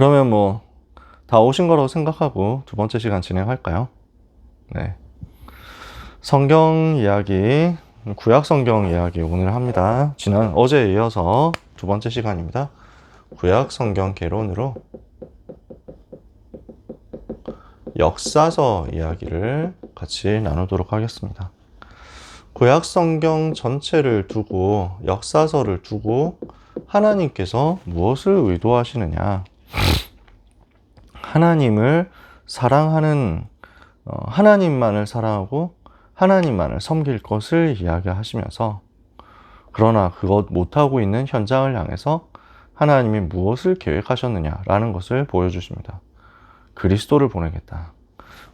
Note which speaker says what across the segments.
Speaker 1: 그러면 뭐 다 오신 거라고 생각하고 두 번째 시간 진행할까요? 네. 성경 이야기, 구약 성경 이야기 오늘 합니다. 어제에 이어서 두 번째 시간입니다. 구약 성경 개론으로 역사서 이야기를 같이 나누도록 하겠습니다. 구약 성경 전체를 두고 역사서를 두고 하나님께서 무엇을 의도하시느냐? 하나님을 사랑하는 하나님만을 사랑하고 하나님만을 섬길 것을 이야기하시면서 그러나 그것 못하고 있는 현장을 향해서 하나님이 무엇을 계획하셨느냐라는 것을 보여주십니다. 그리스도를 보내겠다.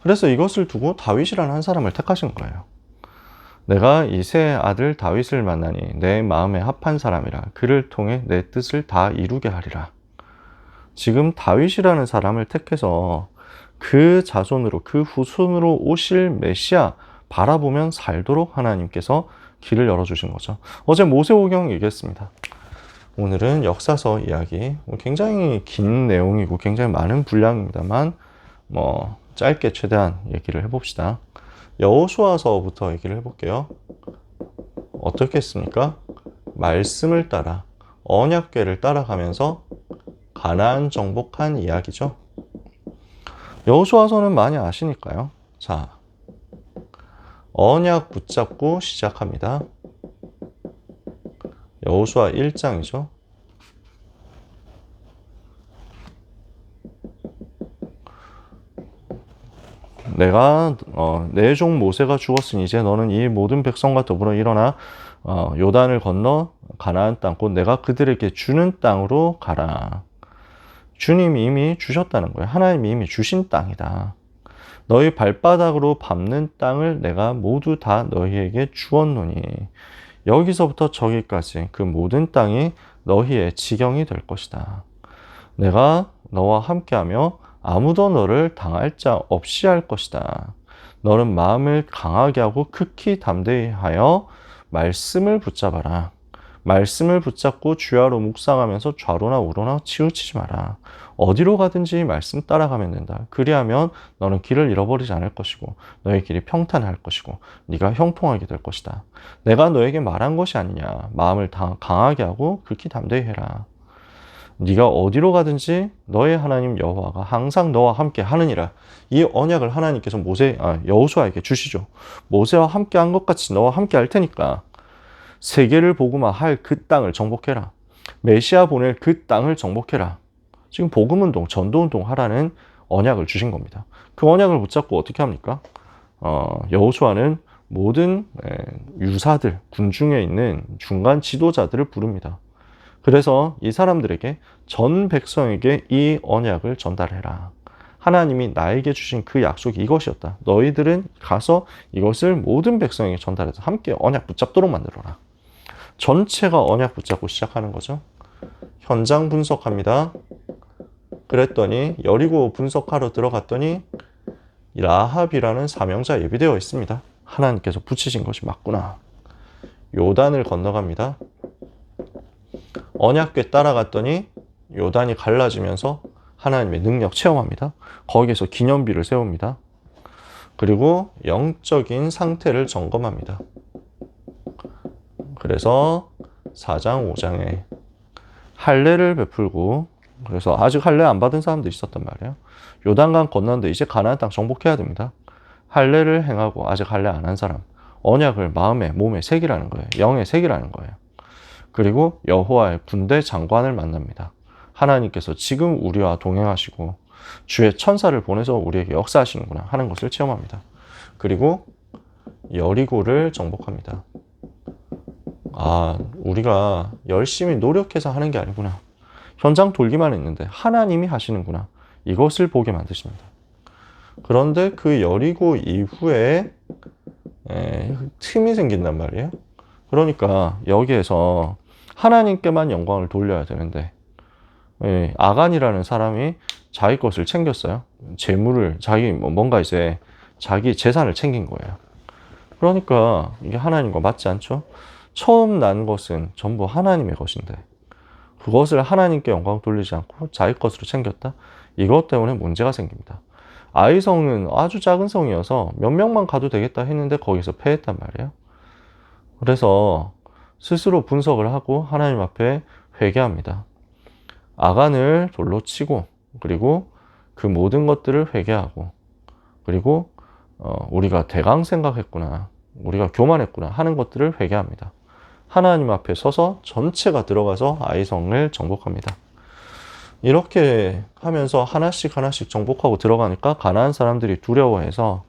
Speaker 1: 그래서 이것을 두고 다윗이라는 한 사람을 택하신 거예요. 내가 이새의 아들 다윗을 만나니 내 마음에 합한 사람이라 그를 통해 내 뜻을 다 이루게 하리라. 지금 다윗이라는 사람을 택해서 그 자손으로 그 후손으로 오실 메시아 바라보면 살도록 하나님께서 길을 열어주신 거죠. 어제 모세오경 얘기했습니다. 오늘은 역사서 이야기, 굉장히 긴 내용이고 굉장히 많은 분량입니다만 짧게 최대한 얘기를 해봅시다. 여호수아서부터 얘기를 해볼게요. 어떻게 했습니까? 말씀을 따라 언약궤를 따라가면서 가나안 정복한 이야기죠. 여호수아서는 많이 아시니까요. 자, 언약 붙잡고 시작합니다. 여호수아 1장이죠. 내가 내 종 모세가 죽었으니 이제 너는 이 모든 백성과 더불어 일어나 요단을 건너 가나안 땅 곧 내가 그들에게 주는 땅으로 가라. 주님이 이미 주셨다는 거예요. 하나님이 이미 주신 땅이다. 너희 발바닥으로 밟는 땅을 내가 모두 다 너희에게 주었노니 여기서부터 저기까지 그 모든 땅이 너희의 지경이 될 것이다. 내가 너와 함께하며 아무도 너를 당할 자 없이 할 것이다. 너는 마음을 강하게 하고 극히 담대히 하여 말씀을 붙잡아라. 말씀을 붙잡고 주야로 묵상하면서 좌로나 우로나 치우치지 마라. 어디로 가든지 말씀 따라가면 된다. 그리하면 너는 길을 잃어버리지 않을 것이고 너의 길이 평탄할 것이고 네가 형통하게 될 것이다. 내가 너에게 말한 것이 아니냐. 마음을 강하게 하고 극히 담대히 해라. 네가 어디로 가든지 너의 하나님 여호와가 항상 너와 함께 하느니라. 이 언약을 하나님께서 여호수아에게 주시죠. 모세와 함께 한 것 같이 너와 함께 할 테니까 세계를 복음화할 그 땅을 정복해라. 메시아 보낼 그 땅을 정복해라. 지금 복음운동, 전도운동 하라는 언약을 주신 겁니다. 그 언약을 붙잡고 어떻게 합니까? 여호수아는 모든 유사들, 군중에 있는 중간 지도자들을 부릅니다. 그래서 이 사람들에게 전 백성에게 이 언약을 전달해라. 하나님이 나에게 주신 그 약속이 이것이었다. 너희들은 가서 이것을 모든 백성에게 전달해서 함께 언약 붙잡도록 만들어라. 전체가 언약 붙잡고 시작하는 거죠. 현장 분석합니다. 그랬더니 여리고 분석하러 들어갔더니 라합이라는 사명자 예비되어 있습니다. 하나님께서 붙이신 것이 맞구나. 요단을 건너갑니다. 언약궤 따라갔더니 요단이 갈라지면서 하나님의 능력 체험합니다. 거기에서 기념비를 세웁니다. 그리고 영적인 상태를 점검합니다. 그래서 4장, 5장에 할례를 베풀고 그래서 아직 할례 안 받은 사람도 있었단 말이에요. 요단강 건너는데 이제 가나안 땅 정복해야 됩니다. 할례를 행하고 아직 할례 안 한 사람 언약을 마음에 몸에 새기라는 거예요. 영에 새기라는 거예요. 그리고 여호와의 군대 장관을 만납니다. 하나님께서 지금 우리와 동행하시고 주의 천사를 보내서 우리에게 역사하시는구나 하는 것을 체험합니다. 그리고 여리고를 정복합니다. 우리가 열심히 노력해서 하는 게 아니구나. 현장 돌기만 했는데 하나님이 하시는구나. 이것을 보게 만드십니다. 그런데 그 여리고 이후에 틈이 생긴단 말이에요. 그러니까 여기에서 하나님께만 영광을 돌려야 되는데 아간이라는 사람이 자기 것을 챙겼어요. 재물을 뭔가 이제 자기 재산을 챙긴 거예요. 그러니까 이게 하나님과 맞지 않죠? 처음 난 것은 전부 하나님의 것인데 그것을 하나님께 영광 돌리지 않고 자기 것으로 챙겼다. 이것 때문에 문제가 생깁니다. 아이성은 아주 작은 성이어서 몇 명만 가도 되겠다 했는데 거기서 패했단 말이에요. 그래서 스스로 분석을 하고 하나님 앞에 회개합니다. 아간을 돌로 치고, 그리고 그 모든 것들을 회개하고, 그리고 우리가 대강 생각했구나, 우리가 교만했구나 하는 것들을 회개합니다. 하나님 앞에 서서 전체가 들어가서 아이성을 정복합니다. 이렇게 하면서 하나씩 하나씩 정복하고 들어가니까 가나안 사람들이 두려워해서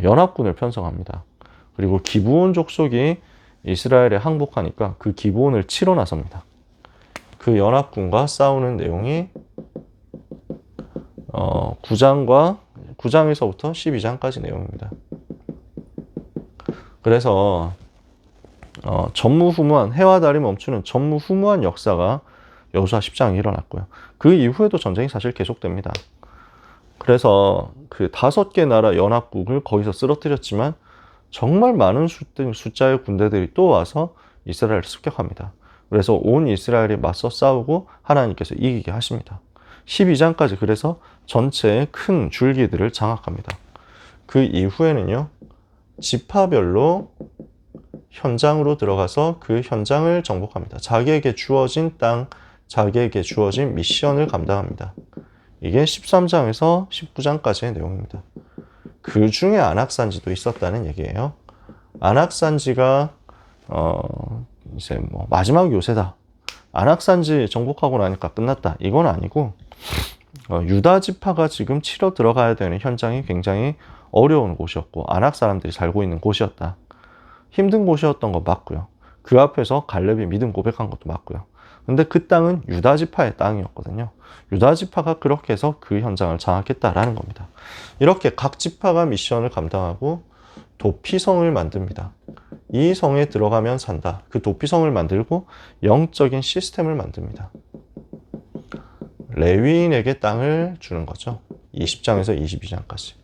Speaker 1: 연합군을 편성합니다. 그리고 기브온 족속이 이스라엘에 항복하니까 그 기브온을 치러 나섭니다. 그 연합군과 싸우는 내용이 9장에서부터 12장까지 내용입니다. 그래서 전무후무한, 해와 달이 멈추는 전무후무한 역사가 여호수아 10장에 일어났고요. 그 이후에도 전쟁이 사실 계속됩니다. 그래서 그 5개 나라 연합국을 거기서 쓰러뜨렸지만 정말 많은 숫자의 군대들이 또 와서 이스라엘을 습격합니다. 그래서 온 이스라엘이 맞서 싸우고 하나님께서 이기게 하십니다. 12장까지 그래서 전체의 큰 줄기들을 장악합니다. 그 이후에는요, 지파별로 현장으로 들어가서 그 현장을 정복합니다. 자기에게 주어진 땅, 자기에게 주어진 미션을 감당합니다. 이게 13장에서 19장까지의 내용입니다. 그 중에 안악산지도 있었다는 얘기예요. 안악산지가 이제 뭐 마지막 요새다, 안악산지 정복하고 나니까 끝났다, 이건 아니고 유다 지파가 지금 치러 들어가야 되는 현장이 굉장히 어려운 곳이었고 안악 사람들이 살고 있는 곳이었다. 힘든 곳이었던 거 맞고요. 그 앞에서 갈렙이 믿음 고백한 것도 맞고요. 근데 그 땅은 유다 지파의 땅이었거든요. 유다 지파가 그렇게 해서 그 현장을 장악했다라는 겁니다. 이렇게 각 지파가 미션을 감당하고 도피성을 만듭니다. 이 성에 들어가면 산다. 그 도피성을 만들고 영적인 시스템을 만듭니다. 레위인에게 땅을 주는 거죠. 20장에서 22장까지.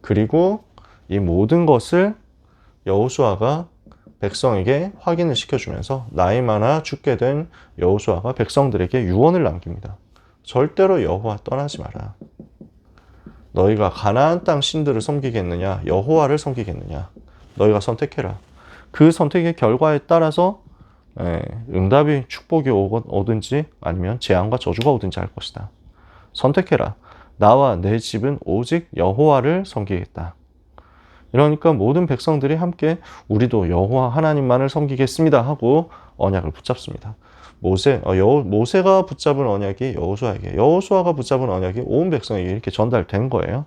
Speaker 1: 그리고 이 모든 것을 여호수아가 백성에게 확인을 시켜주면서 나이 많아 죽게 된 여호수아가 백성들에게 유언을 남깁니다. 절대로 여호와 떠나지 마라. 너희가 가나안 땅 신들을 섬기겠느냐, 여호와를 섬기겠느냐, 너희가 선택해라. 그 선택의 결과에 따라서 응답이, 축복이 오든지 아니면 재앙과 저주가 오든지 할 것이다. 선택해라. 나와 내 집은 오직 여호와를 섬기겠다. 이러니까 모든 백성들이 함께 우리도 여호와 하나님만을 섬기겠습니다 하고 언약을 붙잡습니다. 모세가 붙잡은 언약이 여호수아에게, 여호수아가 붙잡은 언약이 온 백성에게 이렇게 전달된 거예요.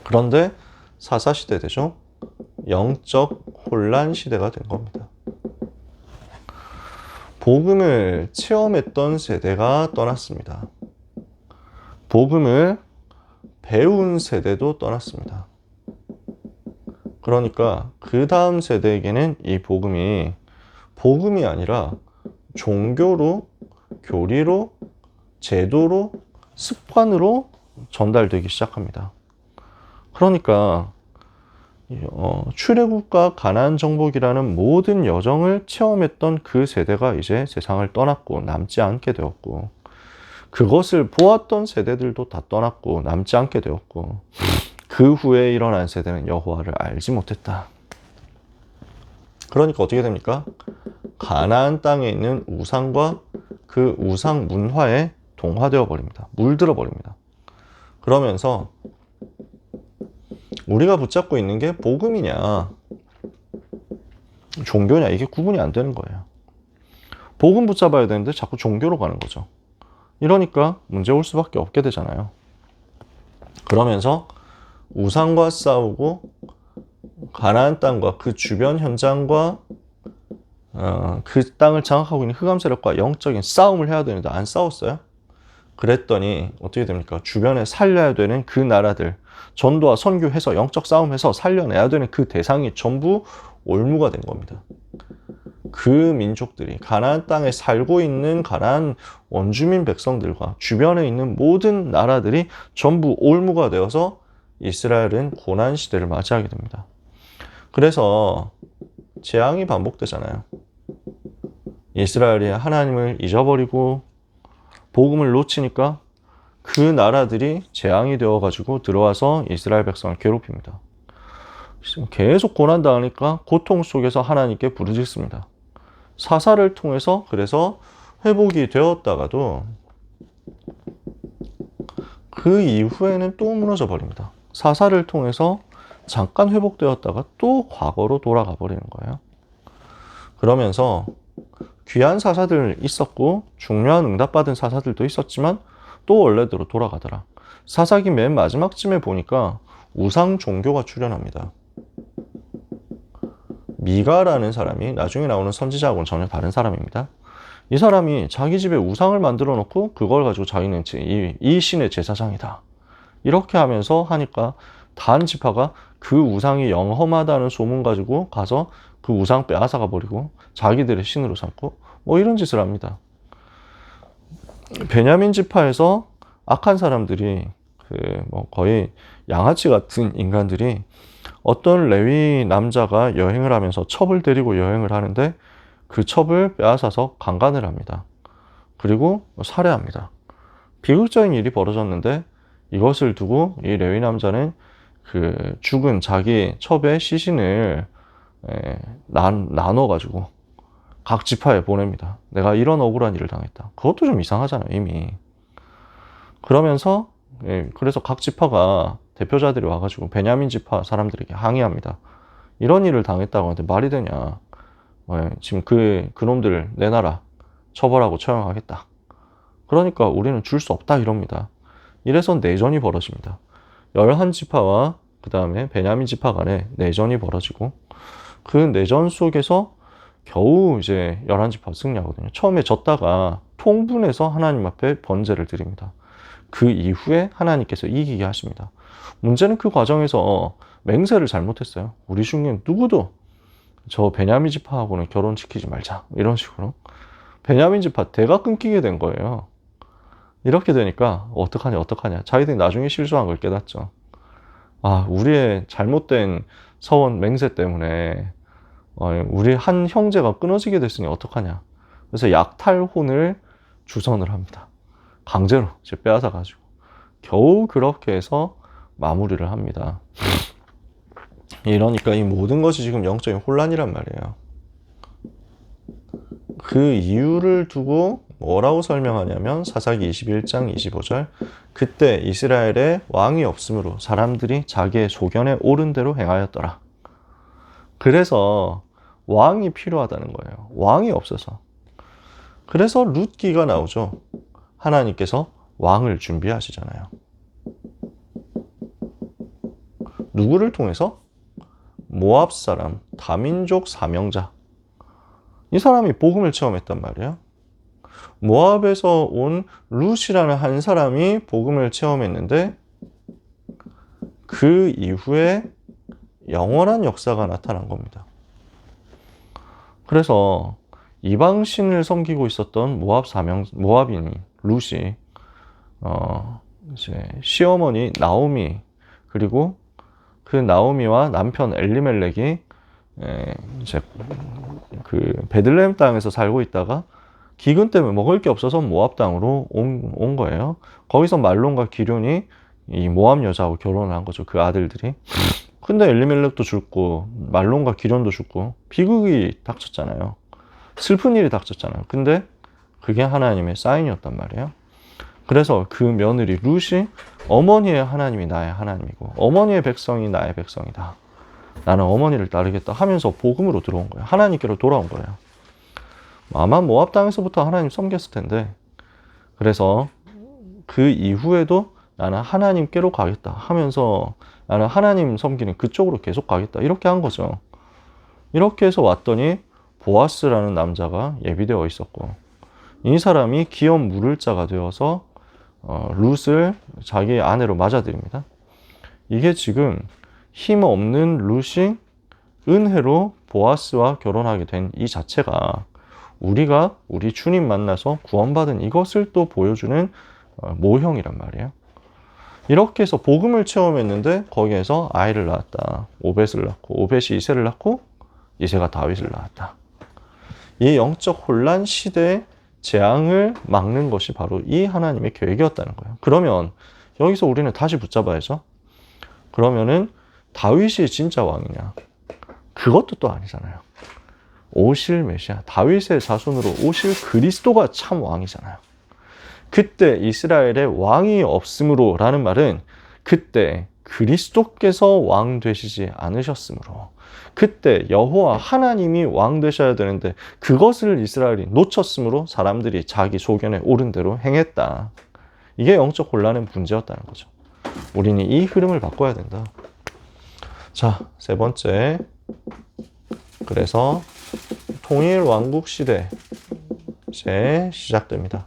Speaker 1: 그런데 사사시대 되죠. 영적 혼란 시대가 된 겁니다. 복음을 체험했던 세대가 떠났습니다. 복음을 배운 세대도 떠났습니다. 그러니까 그 다음 세대에게는 이 복음이 아니라 종교로, 교리로, 제도로, 습관으로 전달되기 시작합니다. 그러니까 출애굽과 가나안 정복이라는 모든 여정을 체험했던 그 세대가 이제 세상을 떠났고 남지 않게 되었고, 그것을 보았던 세대들도 다 떠났고 남지 않게 되었고, 그 후에 일어난 세대는 여호와를 알지 못했다. 그러니까 어떻게 됩니까? 가나안 땅에 있는 우상과 그 우상 문화에 동화되어 버립니다. 물들어 버립니다. 그러면서 우리가 붙잡고 있는 게 복음이냐 종교냐, 이게 구분이 안 되는 거예요. 복음 붙잡아야 되는데 자꾸 종교로 가는 거죠. 이러니까 문제 올 수밖에 없게 되잖아요. 그러면서 우상과 싸우고 가나안 땅과 그 주변 현장과 그 땅을 장악하고 있는 흑암 세력과 영적인 싸움을 해야 되는데 안 싸웠어요. 그랬더니 어떻게 됩니까? 주변에 살려야 되는 그 나라들, 전도와 선교해서 영적 싸움해서 살려내야 되는 그 대상이 전부 올무가 된 겁니다. 그 민족들이 가나안 땅에 살고 있는 가나안 원주민 백성들과 주변에 있는 모든 나라들이 전부 올무가 되어서 이스라엘은 고난 시대를 맞이하게 됩니다. 그래서 재앙이 반복되잖아요. 이스라엘이 하나님을 잊어버리고 복음을 놓치니까 그 나라들이 재앙이 되어가지고 들어와서 이스라엘 백성을 괴롭힙니다. 계속 고난당하니까 고통 속에서 하나님께 부르짖습니다. 사사를 통해서 그래서 회복이 되었다가도 그 이후에는 또 무너져 버립니다. 사사를 통해서 잠깐 회복되었다가 또 과거로 돌아가 버리는 거예요. 그러면서 귀한 사사들 있었고 중요한 응답받은 사사들도 있었지만 또 원래대로 돌아가더라. 사사기 맨 마지막쯤에 보니까 우상 종교가 출현합니다. 미가라는 사람이 나중에 나오는 선지자하고는 전혀 다른 사람입니다. 이 사람이 자기 집에 우상을 만들어 놓고 그걸 가지고 자기는 이 신의 제사장이다. 이렇게 하면서 하니까 단 지파가 그 우상이 영험하다는 소문 가지고 가서 그 우상 빼앗아가 버리고 자기들의 신으로 삼고 뭐 이런 짓을 합니다. 베냐민 지파에서 악한 사람들이 뭐 거의 양아치 같은 인간들이 어떤 레위 남자가 여행을 하면서 첩을 데리고 여행을 하는데 그 첩을 빼앗아서 강간을 합니다. 그리고 살해합니다. 비극적인 일이 벌어졌는데 이것을 두고 이 레위 남자는 그 죽은 자기 첩의 시신을 나눠가지고 각 지파에 보냅니다. 내가 이런 억울한 일을 당했다. 그것도 좀 이상하잖아요, 이미. 그러면서 그래서 각 지파가 대표자들이 와가지고 베냐민 지파 사람들에게 항의합니다. 이런 일을 당했다고 하는데 말이 되냐. 지금 그놈들 내놔라. 처벌하고 처형하겠다. 그러니까 우리는 줄 수 없다 이럽니다. 이래서 내전이 벌어집니다. 11지파와 그 다음에 베냐민 지파 간에 내전이 벌어지고 그 내전 속에서 겨우 이제 11지파 승리하거든요. 처음에 졌다가 통분해서 하나님 앞에 번제를 드립니다. 그 이후에 하나님께서 이기게 하십니다. 문제는 그 과정에서 맹세를 잘못했어요. 우리 중에 누구도 저 베냐민 지파하고는 결혼시키지 말자 이런 식으로 베냐민 지파 대가 끊기게 된 거예요. 이렇게 되니까 어떡하냐 자기들이 나중에 실수한 걸 깨닫죠. 아, 우리의 잘못된 서원 맹세 때문에 우리 한 형제가 끊어지게 됐으니 어떡하냐. 그래서 약탈혼을 주선을 합니다. 강제로 이제 빼앗아 가지고 겨우 그렇게 해서 마무리를 합니다. 이러니까 이 모든 것이 지금 영적인 혼란이란 말이에요. 그 이유를 두고 뭐라고 설명하냐면 사사기 21장 25절 그때 이스라엘에 왕이 없으므로 사람들이 자기의 소견에 옳은 대로 행하였더라. 그래서 왕이 필요하다는 거예요. 왕이 없어서. 그래서 룻기가 나오죠. 하나님께서 왕을 준비하시잖아요. 누구를 통해서? 모압 사람, 다민족 사명자. 이 사람이 복음을 체험했단 말이에요. 모압에서 온 룻이라는 한 사람이 복음을 체험했는데 그 이후에 영원한 역사가 나타난 겁니다. 그래서 이방신을 섬기고 있었던 모압인이 룻이 이제 시어머니 나오미 그리고 그 나오미와 남편 엘리멜렉이 이제 그 베들레헴 땅에서 살고 있다가 기근 때문에 먹을 게 없어서 모압 땅으로 온 거예요. 거기서 말론과 기럯이 이 모압 여자하고 결혼을 한 거죠. 그 아들들이. 근데 엘리멜렉도 죽고 말론과 기럯도 죽고 비극이 닥쳤잖아요. 슬픈 일이 닥쳤잖아요. 근데 그게 하나님의 사인이었단 말이에요. 그래서 그 며느리 룻이 어머니의 하나님이 나의 하나님이고 어머니의 백성이 나의 백성이다. 나는 어머니를 따르겠다 하면서 복음으로 들어온 거예요. 하나님께로 돌아온 거예요. 아마 모압 땅에서부터 하나님 섬겼을 텐데 그래서 그 이후에도 나는 하나님께로 가겠다 하면서 나는 하나님 섬기는 그쪽으로 계속 가겠다 이렇게 한 거죠. 이렇게 해서 왔더니 보아스라는 남자가 예비되어 있었고 이 사람이 기업 물을 자가 되어서 룻을 자기 아내로 맞아들입니다. 이게 지금 힘없는 룻이 은혜로 보아스와 결혼하게 된 이 자체가 우리가 우리 주님 만나서 구원받은 이것을 또 보여주는 모형이란 말이에요. 이렇게 해서 복음을 체험했는데 거기에서 아이를 낳았다. 오벳을 낳고 오벳이 이새를 낳고 이새가 다윗을 낳았다. 이 영적 혼란 시대의 재앙을 막는 것이 바로 이 하나님의 계획이었다는 거예요. 그러면 여기서 우리는 다시 붙잡아야죠. 그러면은 다윗이 진짜 왕이냐? 그것도 또 아니잖아요. 오실 메시아, 다윗의 자손으로 오실 그리스도가 참 왕이잖아요. 그때 이스라엘의 왕이 없으므로 라는 말은 그때 그리스도께서 왕 되시지 않으셨으므로, 그때 여호와 하나님이 왕 되셔야 되는데 그것을 이스라엘이 놓쳤으므로 사람들이 자기 소견에 옳은 대로 행했다. 이게 영적 혼란의 문제였다는 거죠. 우리는 이 흐름을 바꿔야 된다. 자, 세 번째. 그래서 통일 왕국 시대 이제 시작됩니다.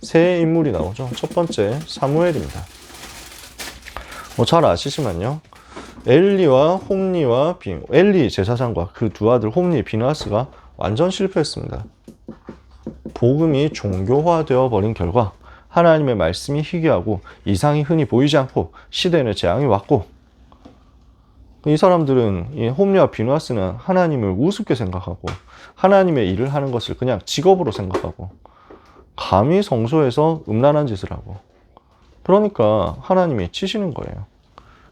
Speaker 1: 새 인물이 나오죠. 첫 번째 사무엘입니다. 잘 아시지만요. 엘리와 홈리와 엘리 제사장과 그 두 아들 홈리, 비느하스가 완전 실패했습니다. 복음이 종교화되어 버린 결과 하나님의 말씀이 희귀하고 이상이 흔히 보이지 않고 시대의 재앙이 왔고, 이 사람들은, 이 홈리와 비느하스는 하나님을 우습게 생각하고 하나님의 일을 하는 것을 그냥 직업으로 생각하고 감히 성소에서 음란한 짓을 하고, 그러니까 하나님이 치시는 거예요.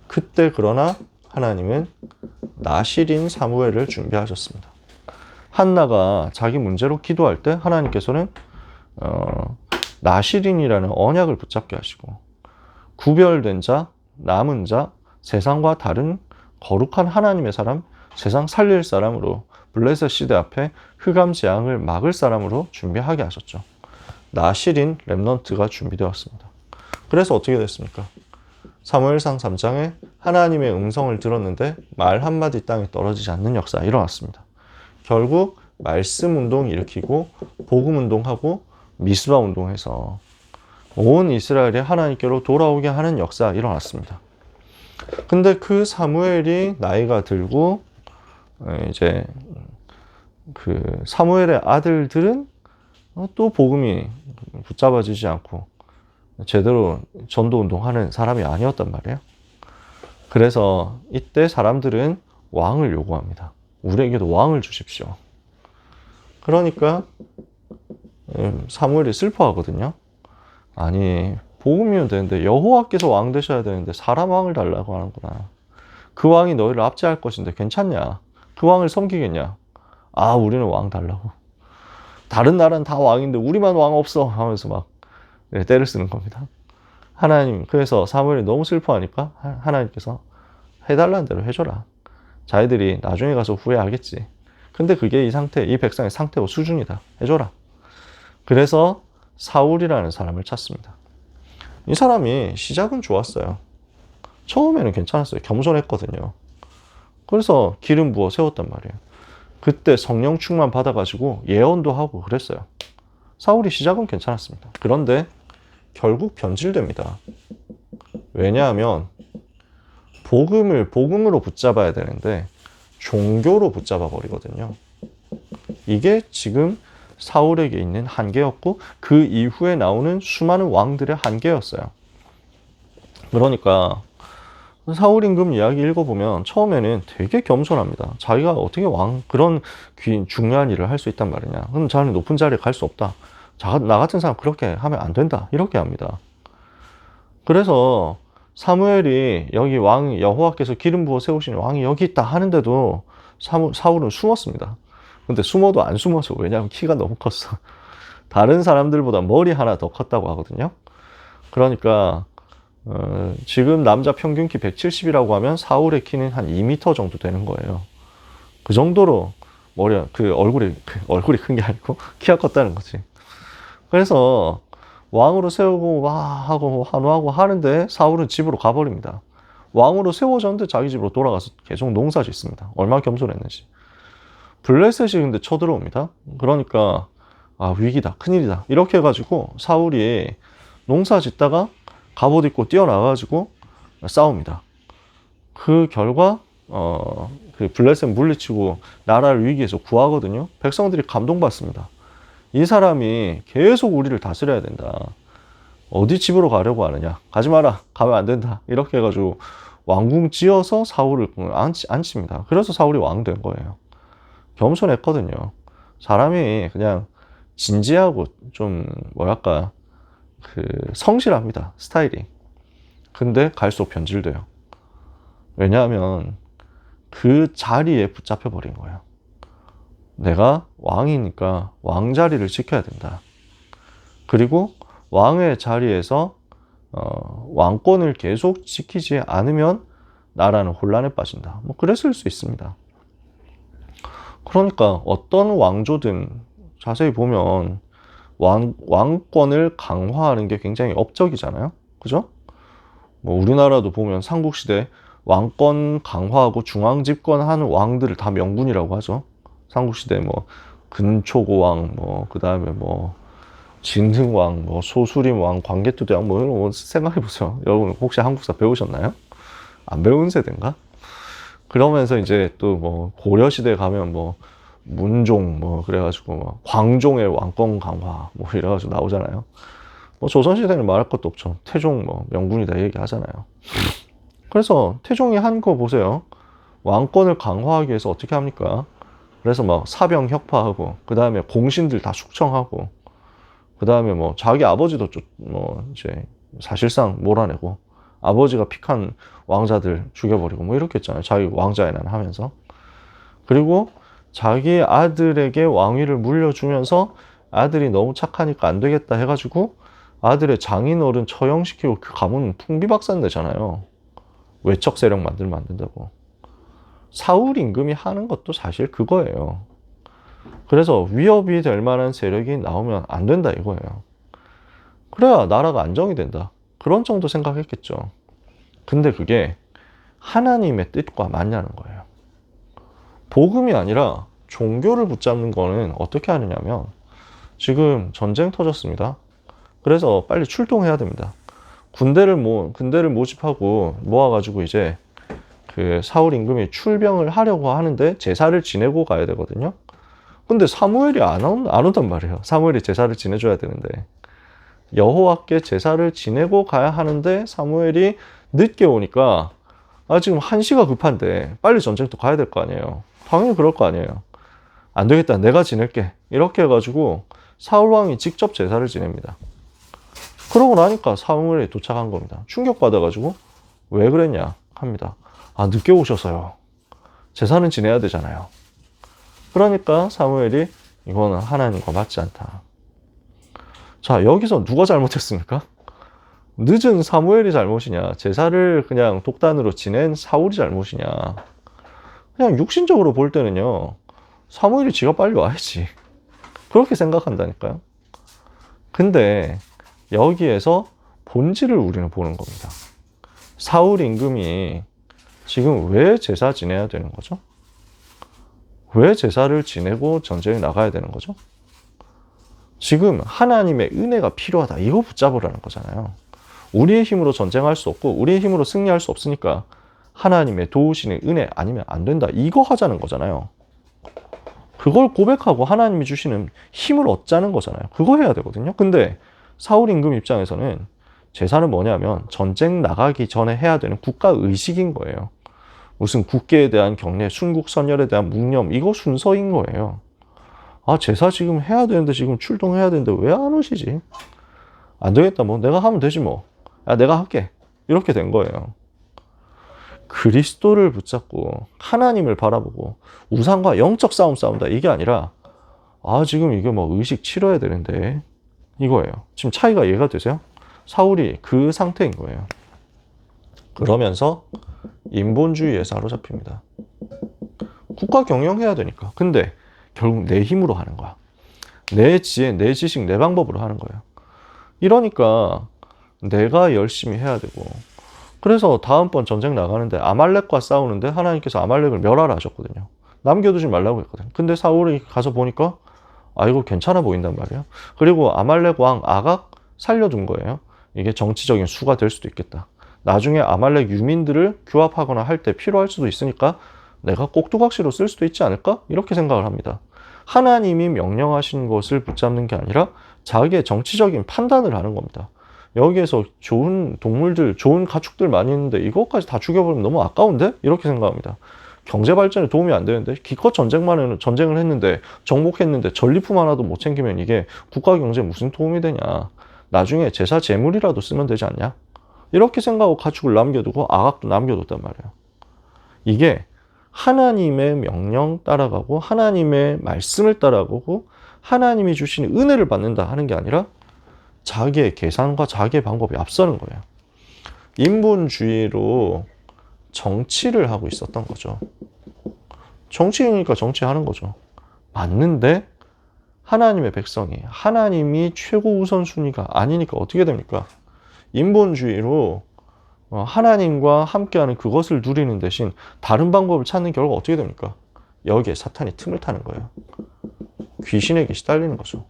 Speaker 1: 그때 그러나 하나님은 나실인 사무엘을 준비하셨습니다. 한나가 자기 문제로 기도할 때 하나님께서는 나실인이라는 언약을 붙잡게 하시고, 구별된 자, 남은 자, 세상과 다른 거룩한 하나님의 사람, 세상 살릴 사람으로 블레셋 시대 앞에 흑암 재앙을 막을 사람으로 준비하게 하셨죠. 나실인 렘넌트가 준비되었습니다. 그래서 어떻게 됐습니까? 사무엘상 3장에 하나님의 음성을 들었는데 말 한마디 땅에 떨어지지 않는 역사가 일어났습니다. 결국 말씀 운동 일으키고 복음 운동하고 미스바 운동해서 온 이스라엘이 하나님께로 돌아오게 하는 역사가 일어났습니다. 근데 그 사무엘이 나이가 들고 이제 그 사무엘의 아들들은 또 복음이 붙잡아지지 않고 제대로 전도 운동하는 사람이 아니었단 말이에요. 그래서 이때 사람들은 왕을 요구합니다. 우리에게도 왕을 주십시오. 그러니까 사무엘이 슬퍼하거든요. 아니, 복음이면 되는데 여호와께서 왕 되셔야 되는데 사람 왕을 달라고 하는구나. 그 왕이 너희를 압제할 것인데 괜찮냐? 그 왕을 섬기겠냐? 아, 우리는 왕 달라고. 다른 나라는 다 왕인데 우리만 왕 없어 하면서 막 때를 쓰는 겁니다. 하나님, 그래서 사무엘이 너무 슬퍼하니까 하나님께서 해달라는 대로 해줘라. 자기들이 나중에 가서 후회하겠지. 근데 그게 이 백성의 상태와 수준이다. 해줘라. 그래서 사울이라는 사람을 찾습니다. 이 사람이 시작은 좋았어요. 처음에는 괜찮았어요. 겸손했거든요. 그래서 기름 부어 세웠단 말이에요. 그때 성령 충만 받아가지고 예언도 하고 그랬어요. 사울이 시작은 괜찮았습니다. 그런데 결국 변질됩니다. 왜냐하면 복음으로 붙잡아야 되는데 종교로 붙잡아 버리거든요. 이게 지금 사울에게 있는 한계였고 그 이후에 나오는 수많은 왕들의 한계였어요. 그러니까 사울 임금 이야기 읽어보면 처음에는 되게 겸손합니다. 자기가 어떻게 그런 중요한 일을 할 수 있단 말이냐. 그럼 자기는 높은 자리에 갈 수 없다. 나 같은 사람 그렇게 하면 안 된다. 이렇게 합니다. 그래서 사무엘이 여기 여호와께서 기름 부어 세우신 왕이 여기 있다 하는데도 사울은 숨었습니다. 근데 숨어도 안 숨어서, 왜냐하면 키가 너무 컸어. 다른 사람들보다 머리 하나 더 컸다고 하거든요. 그러니까 지금 남자 평균 키 170이라고 하면 사울의 키는 한 2m 정도 되는 거예요. 그 정도로 얼굴이 큰 게 아니고 키가 컸다는 거지. 그래서 왕으로 세우고 와 하고 환호하고 하는데 사울은 집으로 가버립니다. 왕으로 세워졌는데 자기 집으로 돌아가서 계속 농사 짓습니다. 얼마나 겸손했는지. 블레셋이 근데 쳐들어옵니다. 그러니까 위기다, 큰일이다 이렇게 해가지고 사울이 농사 짓다가 갑옷 입고 뛰어나가지고 싸웁니다. 그 결과 그 블레셋 물리치고 나라를 위기에서 구하거든요. 백성들이 감동받습니다. 이 사람이 계속 우리를 다스려야 된다. 어디 집으로 가려고 하느냐? 가지 마라. 가면 안 된다. 이렇게 해가지고 왕궁 지어서 사울을 앉힙니다. 그래서 사울이 왕 된 거예요. 겸손했거든요. 사람이 그냥 진지하고 좀 뭐랄까 성실합니다. 스타일이. 근데 갈수록 변질돼요. 왜냐하면 그 자리에 붙잡혀 버린 거예요. 내가 왕이니까 왕 자리를 지켜야 된다. 그리고 왕의 자리에서 왕권을 계속 지키지 않으면 나라는 혼란에 빠진다. 뭐 그랬을 수 있습니다. 그러니까 어떤 왕조든 자세히 보면 왕권을 강화하는 게 굉장히 업적이잖아요. 그죠? 뭐 우리나라도 보면 삼국시대 왕권 강화하고 중앙 집권하는 왕들을 다 명군이라고 하죠. 삼국시대 뭐 근초고왕, 뭐 그다음에 뭐 진흥왕, 뭐 소수림왕, 광개토대왕 뭐 이런 거 생각해 보세요. 여러분 혹시 한국사 배우셨나요? 안 배운 세대인가? 그러면서 이제 또 뭐 고려시대 가면 뭐 문종 뭐 그래가지고 뭐 광종의 왕권 강화 뭐 이래가지고 나오잖아요. 뭐 조선시대는 말할 것도 없죠. 태종 뭐 명군이다 얘기하잖아요. 그래서 태종이 한 거 보세요. 왕권을 강화하기 위해서 어떻게 합니까? 그래서 막 사병 혁파하고 그 다음에 공신들 다 숙청하고 그 다음에 뭐 자기 아버지도 뭐 이제 사실상 몰아내고 아버지가 픽한 왕자들 죽여버리고 뭐 이렇게 했잖아요. 자기 왕자에난 하면서. 그리고 자기 아들에게 왕위를 물려주면서 아들이 너무 착하니까 안 되겠다 해가지고 아들의 장인어른 처형시키고 그 가문 풍비박산되잖아요. 외척 세력 만들면 안 된다고. 사울 임금이 하는 것도 사실 그거예요. 그래서 위협이 될 만한 세력이 나오면 안 된다 이거예요. 그래야 나라가 안정이 된다. 그런 정도 생각했겠죠. 근데 그게 하나님의 뜻과 맞냐는 거예요. 복음이 아니라 종교를 붙잡는 거는 어떻게 하느냐면 지금 전쟁 터졌습니다. 그래서 빨리 출동해야 됩니다. 군대를 모집하고 모아가지고 이제 그 사울 임금이 출병을 하려고 하는데 제사를 지내고 가야 되거든요. 근데 사무엘이 안 온단 말이에요. 사무엘이 제사를 지내줘야 되는데 여호와께 제사를 지내고 가야 하는데 사무엘이 늦게 오니까 지금 1시가 급한데 빨리 전쟁터 가야 될 거 아니에요. 당연히 그럴 거 아니에요. 안 되겠다, 내가 지낼게. 이렇게 해가지고 사울 왕이 직접 제사를 지냅니다. 그러고 나니까 사무엘이 도착한 겁니다. 충격받아가지고 왜 그랬냐 합니다. 늦게 오셔서요. 제사는 지내야 되잖아요. 그러니까 사무엘이 이거는 하나님과 맞지 않다. 자, 여기서 누가 잘못했습니까? 늦은 사무엘이 잘못이냐, 제사를 그냥 독단으로 지낸 사울이 잘못이냐. 그냥 육신적으로 볼 때는요, 사무엘이 지가 빨리 와야지. 그렇게 생각한다니까요. 근데 여기에서 본질을 우리는 보는 겁니다. 사울 임금이 지금 왜 제사 지내야 되는 거죠? 왜 제사를 지내고 전쟁에 나가야 되는 거죠? 지금 하나님의 은혜가 필요하다. 이거 붙잡으라는 거잖아요. 우리의 힘으로 전쟁할 수 없고 우리의 힘으로 승리할 수 없으니까 하나님의 도우시는 은혜 아니면 안 된다. 이거 하자는 거잖아요. 그걸 고백하고 하나님이 주시는 힘을 얻자는 거잖아요. 그거 해야 되거든요. 근데 사울 임금 입장에서는 제사는 뭐냐면 전쟁 나가기 전에 해야 되는 국가의식인 거예요. 무슨 국계에 대한 경례, 순국선열에 대한 묵념, 이거 순서인 거예요. 제사 지금 해야 되는데 지금 출동해야 되는데 왜 안 오시지? 안 되겠다, 뭐 내가 하면 되지 뭐. 내가 할게. 이렇게 된 거예요. 그리스도를 붙잡고 하나님을 바라보고 우상과 영적 싸움 싸운다 이게 아니라 지금 이게 뭐 의식 치러야 되는데 이거예요. 지금 차이가 이해가 되세요? 사울이 그 상태인 거예요. 그러면서 인본주의에 사로잡힙니다. 국가 경영해야 되니까. 근데 결국 내 힘으로 하는 거야. 내 지혜, 내 지식, 내 방법으로 하는 거예요. 이러니까 내가 열심히 해야 되고. 그래서 다음번 전쟁 나가는데 아말렉과 싸우는데 하나님께서 아말렉을 멸하라 하셨거든요. 남겨두지 말라고 했거든요. 근데 사울이 가서 보니까 이거 괜찮아 보인단 말이에요. 그리고 아말렉 왕 아각 살려둔 거예요. 이게 정치적인 수가 될 수도 있겠다. 나중에 아말렉 유민들을 규합하거나 할 때 필요할 수도 있으니까 내가 꼭두각시로 쓸 수도 있지 않을까? 이렇게 생각을 합니다. 하나님이 명령하신 것을 붙잡는 게 아니라 자기의 정치적인 판단을 하는 겁니다. 여기에서 좋은 동물들, 좋은 가축들 많이 있는데 이것까지 다 죽여버리면 너무 아까운데? 이렇게 생각합니다. 경제 발전에 도움이 안 되는데 기껏 전쟁을 했는데 정복했는데 전리품 하나도 못 챙기면 이게 국가 경제에 무슨 도움이 되냐. 나중에 제사 제물이라도 쓰면 되지 않냐. 이렇게 생각하고 가축을 남겨두고 아각도 남겨뒀단 말이에요. 이게 하나님의 명령 따라가고 하나님의 말씀을 따라가고 하나님이 주시는 은혜를 받는다 하는 게 아니라 자기의 계산과 자기의 방법이 앞서는 거예요. 인본주의로 정치를 하고 있었던 거죠. 정치이니까 정치하는 거죠. 맞는데 하나님의 백성이 하나님이 최고 우선순위가 아니니까 어떻게 됩니까? 인본주의로 하나님과 함께하는 그것을 누리는 대신 다른 방법을 찾는 결과 어떻게 됩니까? 여기에 사탄이 틈을 타는 거예요. 귀신에게 시달리는 거죠.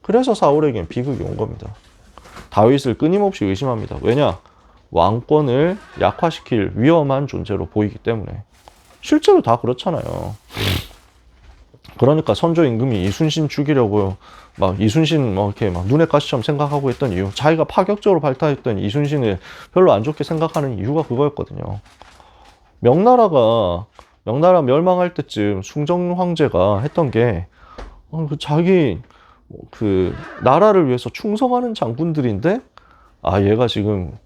Speaker 1: 그래서 사울에겐 비극이 온 겁니다. 다윗을 끊임없이 의심합니다. 왜냐? 왕권을 약화시킬 위험한 존재로 보이기 때문에. 실제로 다 그렇잖아요. 그러니까 선조 임금이 이순신 죽이려고 막 이순신 이렇게 막 눈에 가시처럼 생각하고 했던 이유, 자기가 파격적으로 발탁했던 이순신을 별로 안 좋게 생각하는 이유가 그거였거든요. 명나라 멸망할 때쯤 숭정 황제가 했던 게 자기 그 나라를 위해서 충성하는 장군들인데 얘가 지금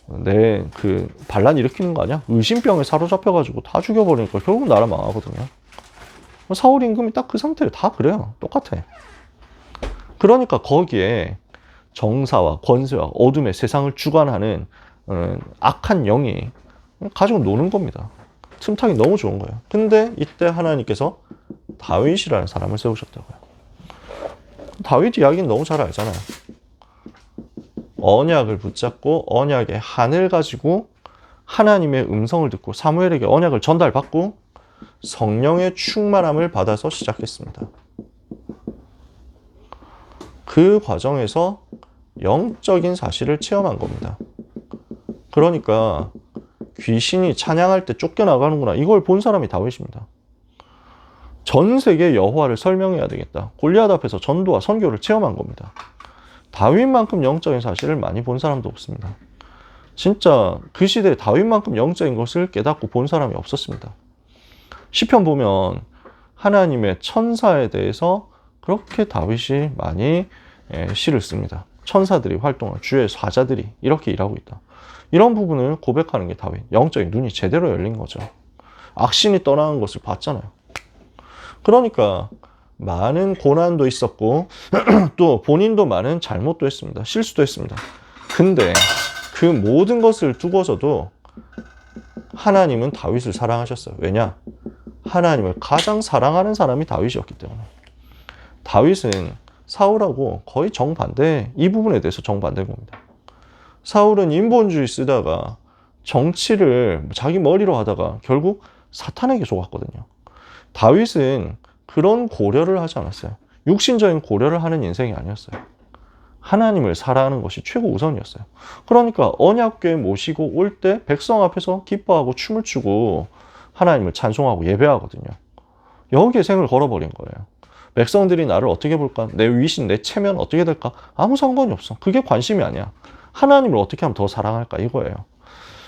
Speaker 1: 내 그 반란 일으키는 거 아니야? 의심병에 사로잡혀가지고 다 죽여버리니까 결국 나라 망하거든요. 사울 임금이 딱 그 상태를 다 그래요. 똑같아. 그러니까 거기에 정사와 권세와 어둠의 세상을 주관하는 악한 영이 가지고 노는 겁니다. 틈타기 너무 좋은 거예요. 근데 이때 하나님께서 다윗이라는 사람을 세우셨다고요. 다윗 이야기는 너무 잘 알잖아요. 언약을 붙잡고 언약의 한을 가지고 하나님의 음성을 듣고 사무엘에게 언약을 전달받고 성령의 충만함을 받아서 시작했습니다. 그 과정에서 영적인 사실을 체험한 겁니다. 그러니까 귀신이 찬양할 때 쫓겨나가는구나. 이걸 본 사람이 다윗입니다. 전 세계 여호와를 설명해야 되겠다. 골리앗 앞에서 전도와 선교를 체험한 겁니다. 다윗만큼 영적인 사실을 많이 본 사람도 없습니다. 진짜 그 시대에 다윗만큼 영적인 것을 깨닫고 본 사람이 없었습니다. 시편 보면 하나님의 천사에 대해서 그렇게 다윗이 많이 시를 씁니다. 천사들이 활동하고 주의 사자들이 이렇게 일하고 있다. 이런 부분을 고백하는 게 다윗. 영적인 눈이 제대로 열린 거죠. 악신이 떠나는 것을 봤잖아요. 그러니까 많은 고난도 있었고 또 본인도 많은 잘못도 했습니다. 실수도 했습니다. 근데 그 모든 것을 두고서도 하나님은 다윗을 사랑하셨어요. 왜냐? 하나님을 가장 사랑하는 사람이 다윗이었기 때문에. 다윗은 사울하고 거의 정반대, 이 부분에 대해서 정반대인 겁니다. 사울은 인본주의 쓰다가 정치를 자기 머리로 하다가 결국 사탄에게 속았거든요. 다윗은 그런 고려를 하지 않았어요. 육신적인 고려를 하는 인생이 아니었어요. 하나님을 사랑하는 것이 최고 우선이었어요. 그러니까 언약궤 모시고 올 때 백성 앞에서 기뻐하고 춤을 추고 하나님을 찬송하고 예배하거든요. 여기에 생을 걸어버린 거예요. 백성들이 나를 어떻게 볼까? 내 위신, 내 체면 어떻게 될까? 아무 상관이 없어. 그게 관심이 아니야. 하나님을 어떻게 하면 더 사랑할까? 이거예요.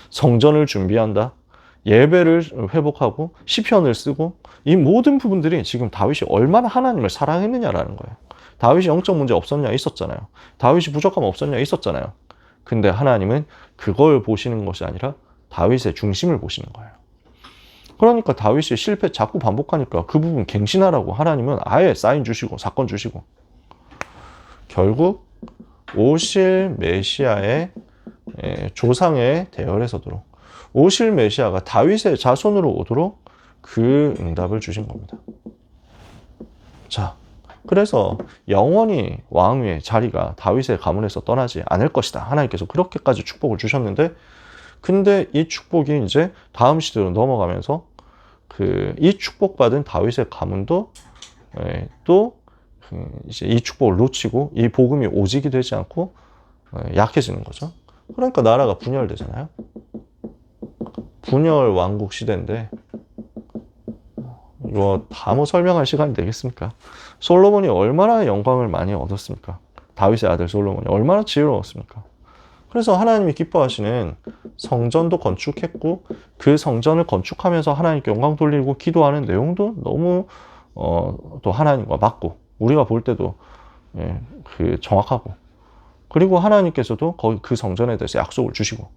Speaker 1: 성전을 준비한다. 예배를 회복하고 시편을 쓰고 이 모든 부분들이 지금 다윗이 얼마나 하나님을 사랑했느냐라는 거예요. 다윗이 영적 문제 없었냐? 있었잖아요. 다윗이 부족함 없었냐? 있었잖아요. 근데 하나님은 그걸 보시는 것이 아니라 다윗의 중심을 보시는 거예요. 그러니까 다윗이 실패 자꾸 반복하니까 그 부분 갱신하라고 하나님은 아예 사인 주시고 사건 주시고 결국 오실 메시아의 조상의 대열에 서도록 오실 메시아가 다윗의 자손으로 오도록 그 응답을 주신 겁니다. 자, 그래서 영원히 왕위의 자리가 다윗의 가문에서 떠나지 않을 것이다. 하나님께서 그렇게까지 축복을 주셨는데 근데 이 축복이 이제 다음 시대로 넘어가면서 이 축복받은 다윗의 가문도 또 이제 이 축복을 놓치고 이 복음이 오직이 되지 않고 약해지는 거죠. 그러니까 나라가 분열되잖아요. 분열 왕국 시대인데 이거 다 뭐 설명할 시간이 되겠습니까? 솔로몬이 얼마나 영광을 많이 얻었습니까? 다윗의 아들 솔로몬이 얼마나 지혜로웠습니까? 그래서 하나님이 기뻐하시는 성전도 건축했고 그 성전을 건축하면서 하나님께 영광 돌리고 기도하는 내용도 너무 또 하나님과 맞고 우리가 볼 때도 그 정확하고 그리고 하나님께서도 거기 그 성전에 대해서 약속을 주시고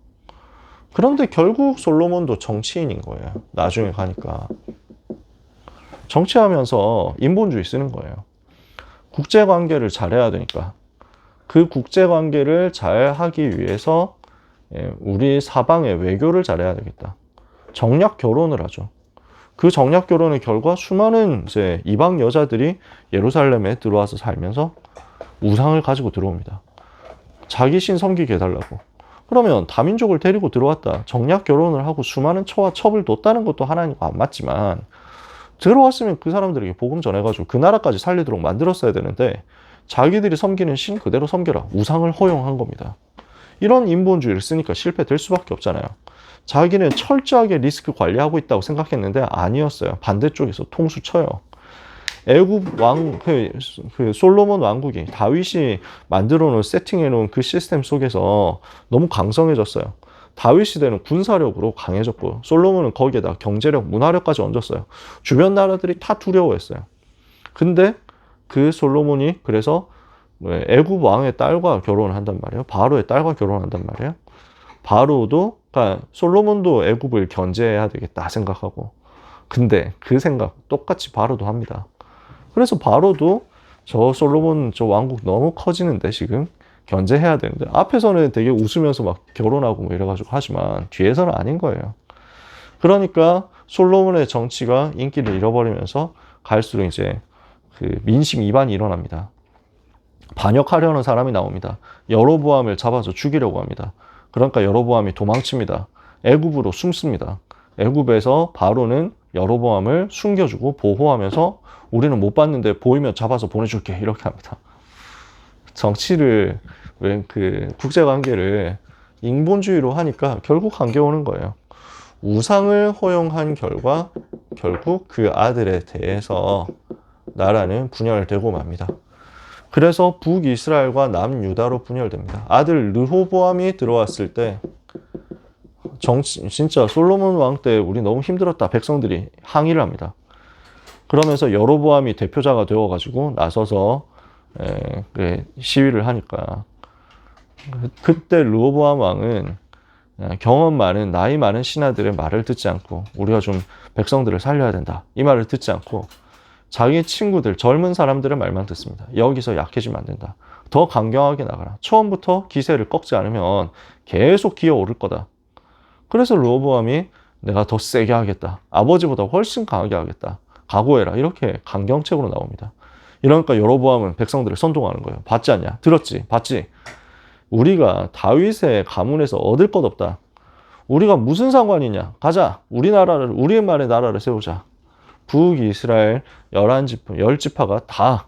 Speaker 1: 그런데 결국 솔로몬도 정치인인 거예요. 나중에 가니까 정치하면서 인본주의 쓰는 거예요. 국제관계를 잘해야 되니까 그 국제관계를 잘 하기 위해서 우리 사방의 외교를 잘해야 되겠다. 정략 결혼을 하죠. 그 정략 결혼의 결과 수많은 이제 이방 여자들이 예루살렘에 들어와서 살면서 우상을 가지고 들어옵니다. 자기 신 섬기게 해달라고. 그러면 다민족을 데리고 들어왔다. 정략 결혼을 하고 수많은 처와 첩을 뒀다는 것도 하나님과 안 맞지만 들어왔으면 그 사람들에게 복음 전해가지고 그 나라까지 살리도록 만들었어야 되는데 자기들이 섬기는 신 그대로 섬겨라. 우상을 허용한 겁니다. 이런 인본주의를 쓰니까 실패될 수밖에 없잖아요. 자기는 철저하게 리스크 관리하고 있다고 생각했는데 아니었어요. 반대쪽에서 통수 쳐요. 애굽 그 솔로몬 왕국이 다윗이 만들어 놓은 세팅해 놓은 그 시스템 속에서 너무 강성해졌어요. 다윗 시대는 군사력으로 강해졌고 솔로몬은 거기에다 경제력, 문화력까지 얹었어요. 주변 나라들이 다 두려워했어요. 근데 그 솔로몬이 그래서 애굽 왕의 딸과 결혼을 한단 말이에요. 바로의 딸과 결혼한단 말이에요. 바로도 그러니까 솔로몬도 애굽을 견제해야 되겠다 생각하고 근데 그 생각 똑같이 바로도 합니다. 그래서 바로도 저 솔로몬 저 왕국 너무 커지는데 지금 견제해야 되는데 앞에서는 되게 웃으면서 막 결혼하고 뭐 이래가지고 하지만 뒤에서는 아닌 거예요. 그러니까 솔로몬의 정치가 인기를 잃어버리면서 갈수록 이제 그 민심 이반이 일어납니다. 반역하려는 사람이 나옵니다. 여로보암을 잡아서 죽이려고 합니다. 그러니까 여로보암이 도망칩니다. 애굽으로 숨습니다. 애굽에서 바로는 여로보암을 숨겨주고 보호하면서 우리는 못 봤는데 보이면 잡아서 보내줄게 이렇게 합니다. 정치를 그 국제관계를 인본주의로 하니까 결국 한겨오는 거예요. 우상을 허용한 결과 결국 그 아들에 대해서 나라는 분열되고 맙니다. 그래서 북이스라엘과 남유다로 분열됩니다. 아들 르호보암이 들어왔을 때 진짜 솔로몬 왕 때 우리 너무 힘들었다. 백성들이 항의를 합니다. 그러면서 여로보암이 대표자가 되어가지고 나서서 시위를 하니까 그때 르호보암 왕은 경험 많은 나이 많은 신하들의 말을 듣지 않고 우리가 좀 백성들을 살려야 된다. 이 말을 듣지 않고 자기 친구들 젊은 사람들의 말만 듣습니다. 여기서 약해지면 안 된다. 더 강경하게 나가라. 처음부터 기세를 꺾지 않으면 계속 기어오를 거다. 그래서 르호보암이 내가 더 세게 하겠다. 아버지보다 훨씬 강하게 하겠다. 각오해라. 이렇게 강경책으로 나옵니다. 이러니까 여로보암은 백성들을 선동하는 거예요. 봤지 않냐? 들었지? 봤지? 우리가 다윗의 가문에서 얻을 것 없다. 우리가 무슨 상관이냐? 가자. 우리만의 나라를 세우자. 북이스라엘 10지파가 다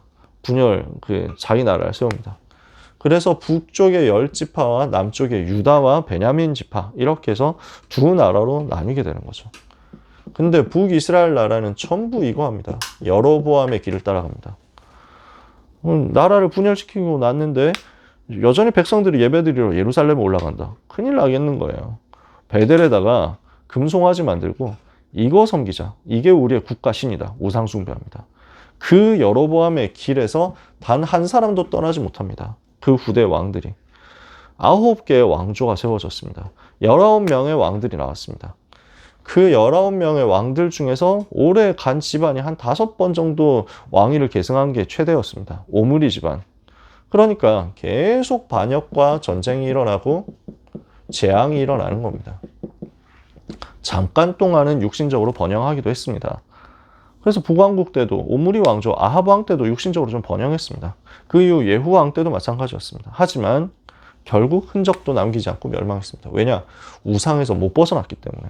Speaker 1: 자기 나라를 세웁니다. 그래서 북쪽의 10지파와 남쪽의 유다와 베냐민 지파 이렇게 해서 두 나라로 나뉘게 되는 거죠. 근데 북이스라엘 나라는 전부 이거 합니다. 여로보암의 길을 따라갑니다. 나라를 분열시키고 났는데 여전히 백성들이 예배드리러 예루살렘에 올라간다. 큰일 나겠는 거예요. 베델에다가 금송아지 만들고 이거 섬기자. 이게 우리의 국가신이다. 우상 숭배합니다. 그 여로보암의 길에서 단 한 사람도 떠나지 못합니다. 그 후대 왕들이 9개의 왕조가 세워졌습니다. 19명의 왕들이 나왔습니다. 그 19명의 왕들 중에서 오래 간 집안이 한 5번 정도 왕위를 계승한 게 최대였습니다. 오므리 집안. 그러니까 계속 반역과 전쟁이 일어나고 재앙이 일어나는 겁니다. 잠깐 동안은 육신적으로 번영하기도 했습니다. 그래서 북왕국 때도 오므리 왕조 아합 왕 때도 육신적으로 좀 번영했습니다. 그 이후 예후 왕 때도 마찬가지였습니다. 하지만 결국 흔적도 남기지 않고 멸망했습니다. 왜냐? 우상에서 못 벗어났기 때문에.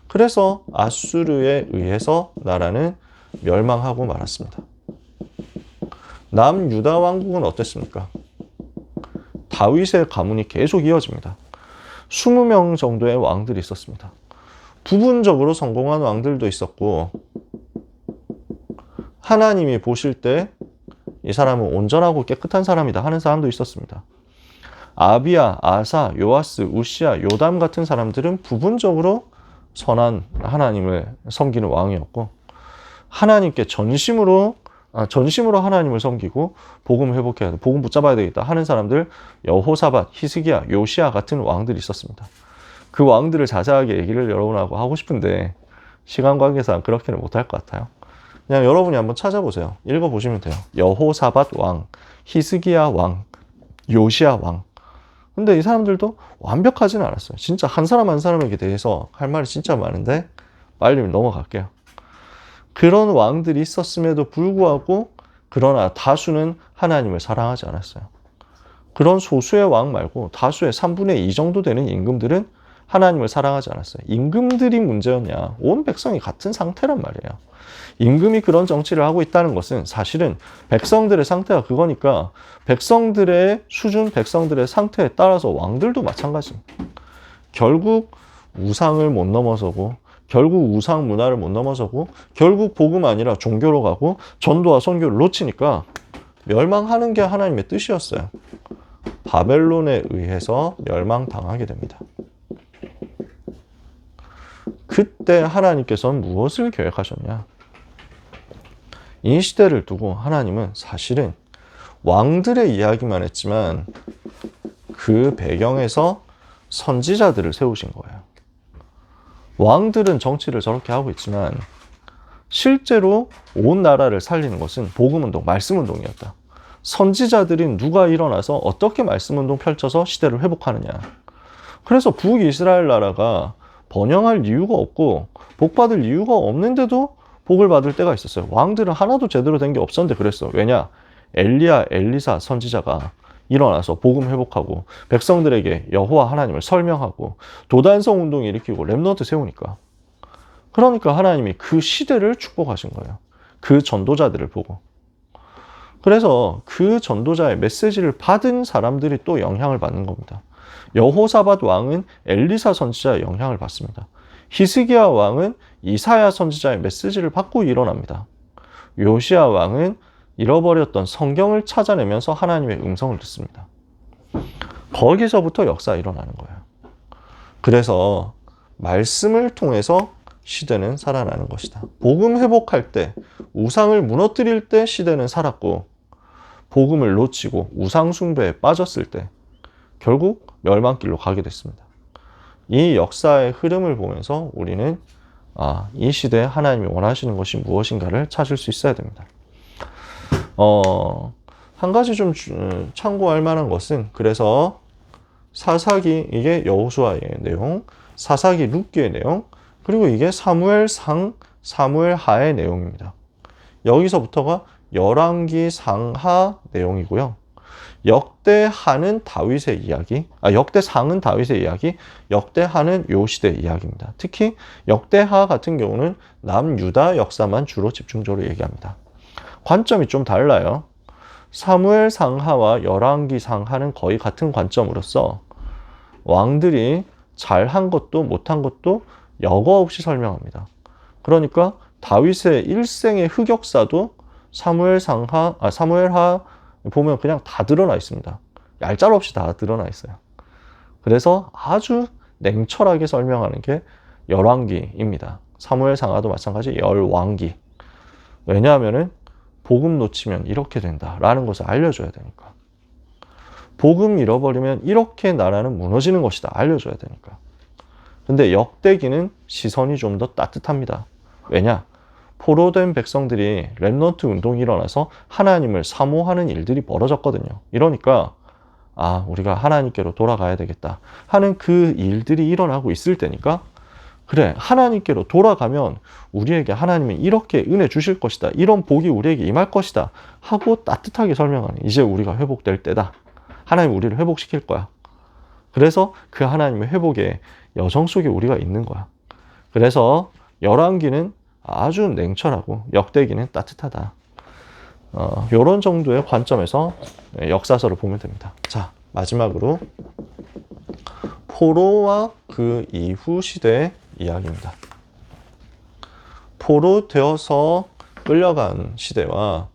Speaker 1: 그래서 아수르에 의해서 나라는 멸망하고 말았습니다. 남유다 왕국은 어땠습니까? 다윗의 가문이 계속 이어집니다. 20명 정도의 왕들이 있었습니다. 부분적으로 성공한 왕들도 있었고 하나님이 보실 때 이 사람은 온전하고 깨끗한 사람이다 하는 사람도 있었습니다. 아비야, 아사, 요아스, 우시야, 요담 같은 사람들은 부분적으로 선한 하나님을 섬기는 왕이었고, 하나님께 전심으로 하나님을 섬기고 복음 회복해야 돼, 복음 붙잡아야 되겠다 하는 사람들, 여호사밧, 히스기야, 요시야 같은 왕들이 있었습니다. 그 왕들을 자세하게 얘기를 여러분하고 하고 싶은데 시간 관계상 그렇게는 못할 것 같아요. 그냥 여러분이 한번 찾아보세요. 읽어보시면 돼요. 여호사밧 왕, 히스기야 왕, 요시야 왕. 근데 이 사람들도 완벽하지는 않았어요. 진짜 한 사람 한 사람에게 대해서 할 말이 진짜 많은데 빨리 넘어갈게요. 그런 왕들이 있었음에도 불구하고 그러나 다수는 하나님을 사랑하지 않았어요. 그런 소수의 왕 말고 다수의 3분의 2 정도 되는 임금들은 하나님을 사랑하지 않았어요. 임금들이 문제였냐? 온 백성이 같은 상태란 말이에요. 임금이 그런 정치를 하고 있다는 것은 사실은 백성들의 상태가 그거니까 백성들의 수준, 백성들의 상태에 따라서 왕들도 마찬가지입니다. 결국 우상을 못 넘어서고, 결국 우상 문화를 못 넘어서고, 결국 복음 아니라 종교로 가고 전도와 선교를 놓치니까 멸망하는 게 하나님의 뜻이었어요. 바벨론에 의해서 멸망당하게 됩니다. 그때 하나님께서는 무엇을 계획하셨냐? 이 시대를 두고 하나님은 사실은 왕들의 이야기만 했지만 그 배경에서 선지자들을 세우신 거예요. 왕들은 정치를 저렇게 하고 있지만 실제로 온 나라를 살리는 것은 복음운동, 말씀운동이었다. 선지자들인 누가 일어나서 어떻게 말씀운동 펼쳐서 시대를 회복하느냐. 그래서 북이스라엘 나라가 번영할 이유가 없고 복받을 이유가 없는데도 복을 받을 때가 있었어요. 왕들은 하나도 제대로 된 게 없었는데 그랬어. 왜냐? 엘리야, 엘리사 선지자가 일어나서 복음 회복하고 백성들에게 여호와 하나님을 설명하고 도단성 운동 일으키고 렘넌트 세우니까. 그러니까 하나님이 그 시대를 축복하신 거예요. 그 전도자들을 보고. 그래서 그 전도자의 메시지를 받은 사람들이 또 영향을 받는 겁니다. 여호사밧 왕은 엘리사 선지자의 영향을 받습니다. 히스기야 왕은 이사야 선지자의 메시지를 받고 일어납니다. 요시야 왕은 잃어버렸던 성경을 찾아내면서 하나님의 음성을 듣습니다. 거기서부터 역사가 일어나는 거예요. 그래서 말씀을 통해서 시대는 살아나는 것이다. 복음 회복할 때, 우상을 무너뜨릴 때 시대는 살았고, 복음을 놓치고 우상 숭배에 빠졌을 때 결국 멸망길로 가게 됐습니다. 이 역사의 흐름을 보면서 우리는 이 시대에 하나님이 원하시는 것이 무엇인가를 찾을 수 있어야 됩니다. 한 가지 좀 참고할 만한 것은, 그래서 사사기, 이게 여호수아의 내용, 사사기 룻기의 내용, 그리고 이게 사무엘상, 사무엘하의 내용입니다. 여기서부터가 열왕기 상하 내용이고요. 역대하는 다윗의 이야기, 역대상은 다윗의 이야기, 역대하는 요 시대 이야기입니다. 특히 역대하 같은 경우는 남유다 역사만 주로 집중적으로 얘기합니다. 관점이 좀 달라요. 사무엘 상하와 열왕기 상하는 거의 같은 관점으로서 왕들이 잘한 것도 못한 것도 여과 없이 설명합니다. 그러니까 다윗의 일생의 흑역사도 사무엘하 보면 그냥 다 드러나 있습니다. 얄짤없이 다 드러나 있어요. 그래서 아주 냉철하게 설명하는 게 열왕기입니다. 사무엘상하도 마찬가지 열왕기. 왜냐하면은 복음 놓치면 이렇게 된다라는 것을 알려줘야 되니까. 복음 잃어버리면 이렇게 나라는 무너지는 것이다 알려줘야 되니까. 근데 역대기는 시선이 좀 더 따뜻합니다. 왜냐? 포로된 백성들이 렘넌트 운동이 일어나서 하나님을 사모하는 일들이 벌어졌거든요. 이러니까 우리가 하나님께로 돌아가야 되겠다 하는 그 일들이 일어나고 있을 때니까, 그래, 하나님께로 돌아가면 우리에게 하나님이 이렇게 은혜 주실 것이다, 이런 복이 우리에게 임할 것이다 하고 따뜻하게 설명하는, 이제 우리가 회복될 때다, 하나님 우리를 회복시킬 거야. 그래서 그 하나님의 회복의 여정 속에 우리가 있는 거야. 그래서 열왕기는 아주 냉철하고 역대기는 따뜻하다. 이런 정도의 관점에서 역사서를 보면 됩니다. 자, 마지막으로 포로와 그 이후 시대의 이야기입니다. 포로 되어서 끌려간 시대와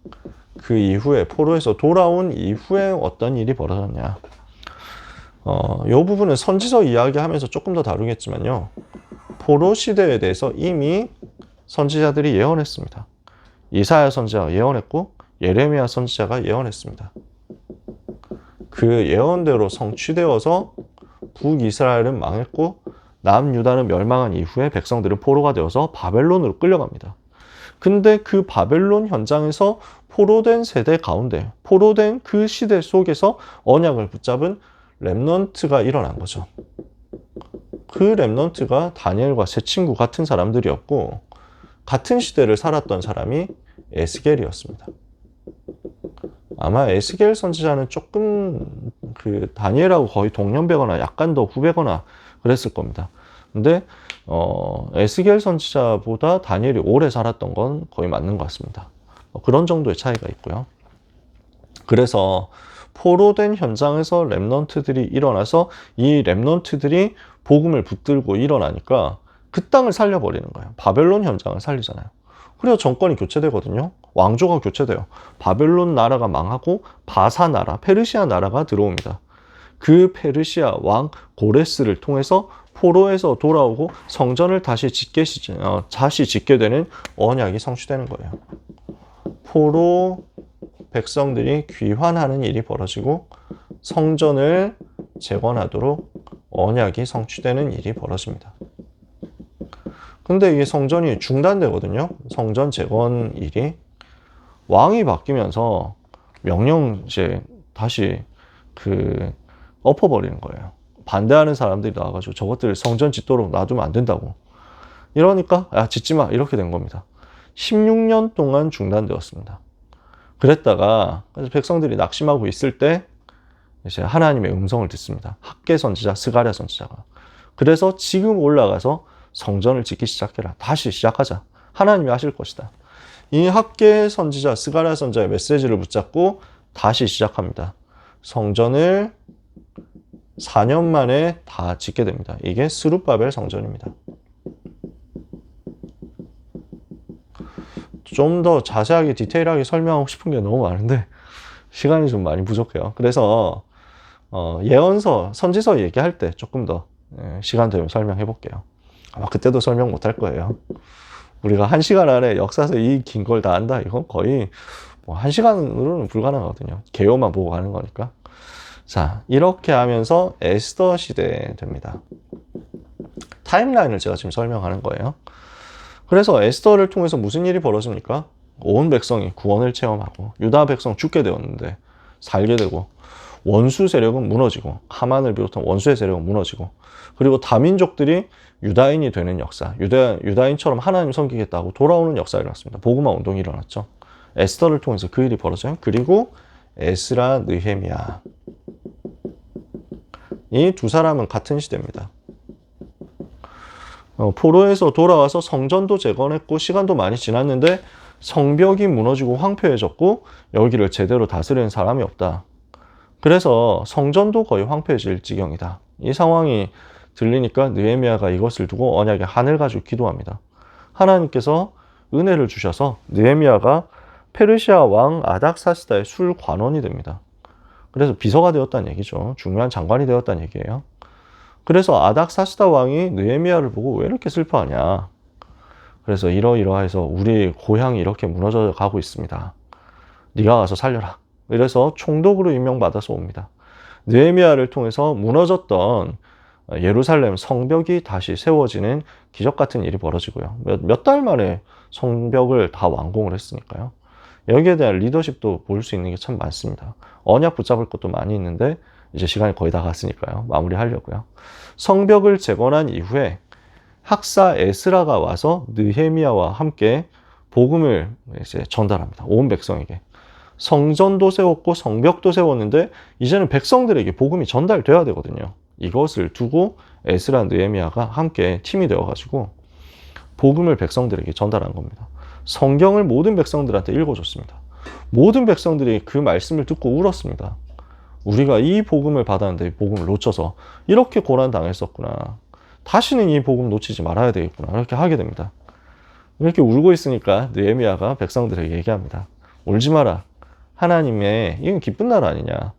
Speaker 1: 그 이후에 포로에서 돌아온 이후에 어떤 일이 벌어졌냐. 이 부분은 선지서 이야기하면서 조금 더 다루겠지만요. 포로 시대에 대해서 이미 선지자들이 예언했습니다. 이사야 선지자가 예언했고 예레미야 선지자가 예언했습니다. 그 예언대로 성취되어서 북이스라엘은 망했고 남유다는 멸망한 이후에 백성들은 포로가 되어서 바벨론으로 끌려갑니다. 근데 그 바벨론 현장에서 포로된 세대 가운데, 포로된 그 시대 속에서 언약을 붙잡은 렘넌트가 일어난 거죠. 그 렘넌트가 다니엘과 세 친구 같은 사람들이었고 같은 시대를 살았던 사람이 에스겔이었습니다. 아마 에스겔 선지자는 조금 그 다니엘하고 거의 동년배거나 약간 더 후배거나 그랬을 겁니다. 근데 에스겔 선지자보다 다니엘이 오래 살았던 건 거의 맞는 것 같습니다. 그런 정도의 차이가 있고요. 그래서 포로된 현장에서 렘넌트들이 일어나서 이 렘넌트들이 복음을 붙들고 일어나니까 그 땅을 살려버리는 거예요. 바벨론 현장을 살리잖아요. 그래서 정권이 교체되거든요. 왕조가 교체돼요. 바벨론 나라가 망하고 바사 나라, 페르시아 나라가 들어옵니다. 그 페르시아 왕 고레스를 통해서 포로에서 돌아오고 성전을 다시 짓게 되는 언약이 성취되는 거예요. 포로 백성들이 귀환하는 일이 벌어지고 성전을 재건하도록 언약이 성취되는 일이 벌어집니다. 근데 이게 성전이 중단되거든요. 성전 재건 일이. 왕이 바뀌면서 명령 이제 다시 엎어버리는 거예요. 반대하는 사람들이 나와가지고 저것들 성전 짓도록 놔두면 안 된다고. 이러니까 야 짓지 마 이렇게 된 겁니다. 16년 동안 중단되었습니다. 그랬다가 백성들이 낙심하고 있을 때 이제 하나님의 음성을 듣습니다. 학개 선지자 스가랴 선지자가. 그래서 지금 올라가서 성전을 짓기 시작해라. 다시 시작하자. 하나님이 하실 것이다. 이 학개 선지자 스가랴 선지자의 메시지를 붙잡고 다시 시작합니다. 성전을 4년 만에 다 짓게 됩니다. 이게 스룹바벨 성전입니다. 좀 더 자세하게 디테일하게 설명하고 싶은 게 너무 많은데 시간이 좀 많이 부족해요. 그래서 예언서, 선지서 얘기할 때 조금 더 시간 되면 설명해 볼게요. 아마 그때도 설명 못 할 거예요. 우리가 1시간 안에 역사서 이 긴 걸 다 안다? 이건 거의 1시간으로는 불가능하거든요. 개요만 보고 가는 거니까. 자, 이렇게 하면서 에스더 시대 됩니다. 타임라인을 제가 지금 설명하는 거예요. 그래서 에스더를 통해서 무슨 일이 벌어집니까? 온 백성이 구원을 체험하고 유다 백성 죽게 되었는데 살게 되고 원수 세력은 무너지고 하만을 비롯한 원수의 세력은 무너지고 그리고 다민족들이 유다인이 되는 역사, 유다인처럼 하나님 섬기겠다고 돌아오는 역사가 일어났습니다. 복음화 운동이 일어났죠. 에스더를 통해서 그 일이 벌어져요. 그리고 에스라, 느헤미야. 이 두 사람은 같은 시대입니다. 포로에서 돌아와서 성전도 재건했고 시간도 많이 지났는데 성벽이 무너지고 황폐해졌고 여기를 제대로 다스리는 사람이 없다. 그래서 성전도 거의 황폐해질 지경이다. 이 상황이 들리니까 느헤미야가 이것을 두고 언약의 한을 가지고 기도합니다. 하나님께서 은혜를 주셔서 느헤미야가 페르시아 왕 아닥사스다의 술 관원이 됩니다. 그래서 비서가 되었다는 얘기죠. 중요한 장관이 되었다는 얘기예요. 그래서 아닥사스다 왕이 느헤미야를 보고 왜 이렇게 슬퍼하냐. 그래서 이러이러해서 우리 고향이 이렇게 무너져 가고 있습니다. 네가 가서 살려라. 이래서 총독으로 임명받아서 옵니다. 느헤미야를 통해서 무너졌던 예루살렘 성벽이 다시 세워지는 기적 같은 일이 벌어지고요. 몇 달 만에 성벽을 다 완공을 했으니까요. 여기에 대한 리더십도 볼 수 있는 게 참 많습니다. 언약 붙잡을 것도 많이 있는데 이제 시간이 거의 다 갔으니까요. 마무리하려고요. 성벽을 재건한 이후에 학사 에스라가 와서 느헤미야와 함께 복음을 이제 전달합니다. 온 백성에게. 성전도 세웠고 성벽도 세웠는데 이제는 백성들에게 복음이 전달돼야 되거든요. 이것을 두고 에스라, 느헤미야가 함께 팀이 되어가지고 복음을 백성들에게 전달한 겁니다. 성경을 모든 백성들한테 읽어줬습니다. 모든 백성들이 그 말씀을 듣고 울었습니다. 우리가 이 복음을 받았는데 이 복음을 놓쳐서 이렇게 고난당했었구나. 다시는 이 복음 놓치지 말아야 되겠구나. 이렇게 하게 됩니다. 이렇게 울고 있으니까 느헤미야가 백성들에게 얘기합니다. 울지 마라. 하나님의 이건 기쁜 날 아니냐.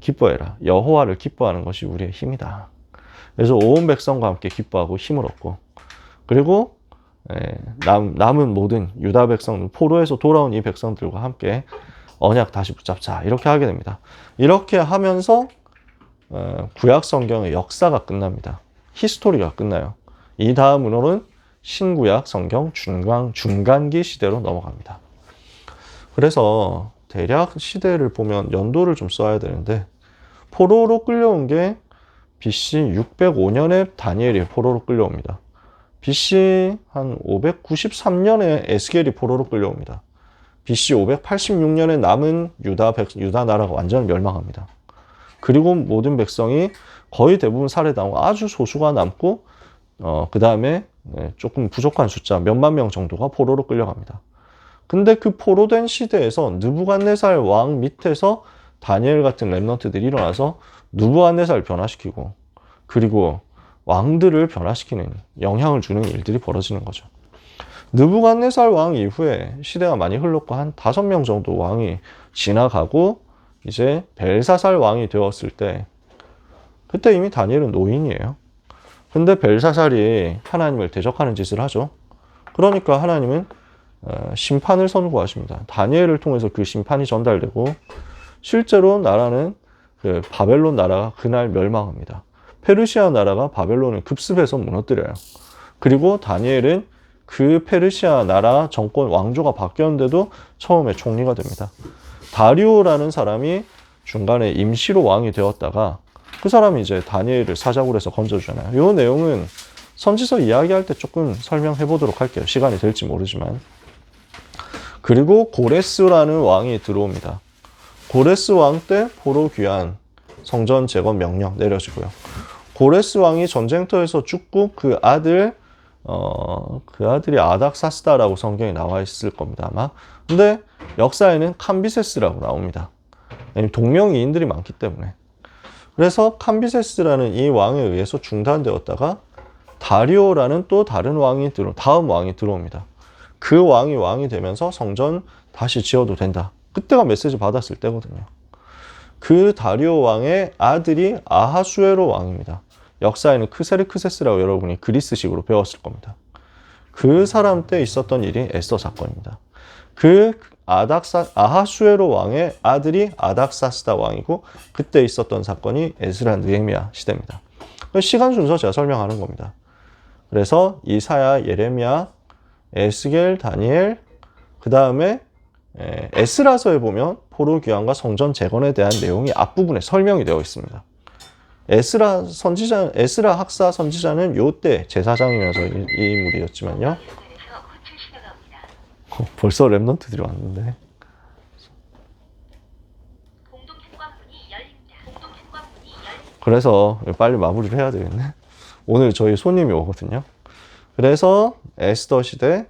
Speaker 1: 기뻐해라. 여호와를 기뻐하는 것이 우리의 힘이다. 그래서 온 백성과 함께 기뻐하고 힘을 얻고, 그리고 남은 모든 유다 백성, 포로에서 돌아온 이 백성들과 함께 언약 다시 붙잡자, 이렇게 하게 됩니다. 이렇게 하면서 구약 성경의 역사가 끝납니다. 히스토리가 끝나요. 이 다음으로는 신구약 성경 중간기 시대로 넘어갑니다. 그래서 대략 시대를 보면 연도를 좀 써야 되는데, 포로로 끌려온 게 BC 605년에 다니엘이 포로로 끌려옵니다. BC 한 593년에 에스겔이 포로로 끌려옵니다. BC 586년에 남은 유다 나라가 완전 멸망합니다. 그리고 모든 백성이 거의 대부분 살해당하고 아주 소수가 남고, 그 다음에 조금 부족한 숫자 몇만 명 정도가 포로로 끌려갑니다. 근데 그 포로된 시대에서 느부갓네살 왕 밑에서 다니엘 같은 렘넌트들이 일어나서 느부갓네살을 변화시키고, 그리고 왕들을 변화시키는, 영향을 주는 일들이 벌어지는 거죠. 느부갓네살 왕 이후에 시대가 많이 흘렀고 한 5명 정도 왕이 지나가고 이제 벨사살 왕이 되었을 때, 그때 이미 다니엘은 노인이에요. 근데 벨사살이 하나님을 대적하는 짓을 하죠. 그러니까 하나님은 심판을 선고하십니다. 다니엘을 통해서 그 심판이 전달되고, 실제로 나라는 바벨론 나라가 그날 멸망합니다. 페르시아 나라가 바벨론을 급습해서 무너뜨려요. 그리고 다니엘은 그 페르시아 나라 정권 왕조가 바뀌었는데도 처음에 총리가 됩니다. 다리오라는 사람이 중간에 임시로 왕이 되었다가 그 사람이 이제 다니엘을 사자굴에서 해서 건져주잖아요. 이 내용은 선지서 이야기할 때 조금 설명해 보도록 할게요. 시간이 될지 모르지만. 그리고 고레스라는 왕이 들어옵니다. 고레스 왕 때 포로 귀환, 성전 재건 명령 내려지고요. 고레스 왕이 전쟁터에서 죽고 그 아들이 아닥사스다라고 성경에 나와 있을 겁니다, 아마. 근데 역사에는 캄비세스라고 나옵니다. 동명이인들이 많기 때문에. 그래서 캄비세스라는 이 왕에 의해서 중단되었다가 다리오라는 또 다른 다음 왕이 들어옵니다. 그 왕이 되면서 성전 다시 지어도 된다. 그때가 메시지 받았을 때거든요. 그 다리오 왕의 아들이 아하수에로 왕입니다. 역사에는 크세르크세스라고 여러분이 그리스식으로 배웠을 겁니다. 그 사람 때 있었던 일이 에스더 사건입니다. 그 아하수에로 왕의 아들이 아닥사스다 왕이고, 그때 있었던 사건이 에스라 느헤미야 시대입니다. 시간 순서 제가 설명하는 겁니다. 그래서 이사야, 예레미야, 에스겔, 다니엘, 그 다음에 에스라서에 보면 포로 귀환과 성전 재건에 대한 내용이 앞부분에 설명이 되어 있습니다. 에스라 학사 선지자는 요때 제사장이면서 이 인물이었지만요. 벌써 렘넌트들이 왔는데. 그래서 빨리 마무리를 해야 되겠네. 오늘 저희 손님이 오거든요. 그래서 에스더 시대,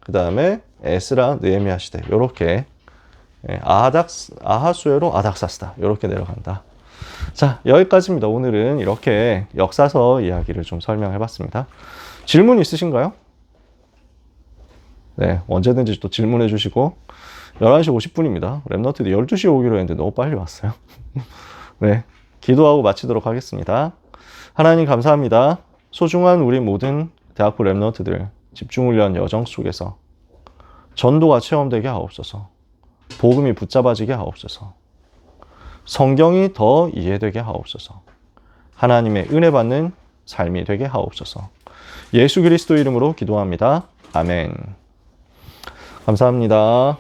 Speaker 1: 그 다음에 에스라, 느헤미야 시대, 요렇게 아하수에로 아닥사스다, 요렇게 내려간다. 자, 여기까지입니다. 오늘은 이렇게 역사서 이야기를 좀 설명해 봤습니다. 질문 있으신가요? 네, 언제든지 또 질문해 주시고. 11시 50분입니다. 렘넌트들 12시에 오기로 했는데 너무 빨리 왔어요. 네, 기도하고 마치도록 하겠습니다. 하나님 감사합니다. 소중한 우리 모든 대학부 렘넌트들 집중훈련 여정 속에서 전도가 체험되게 하옵소서. 복음이 붙잡아지게 하옵소서. 성경이 더 이해되게 하옵소서. 하나님의 은혜 받는 삶이 되게 하옵소서. 예수 그리스도 이름으로 기도합니다. 아멘. 감사합니다.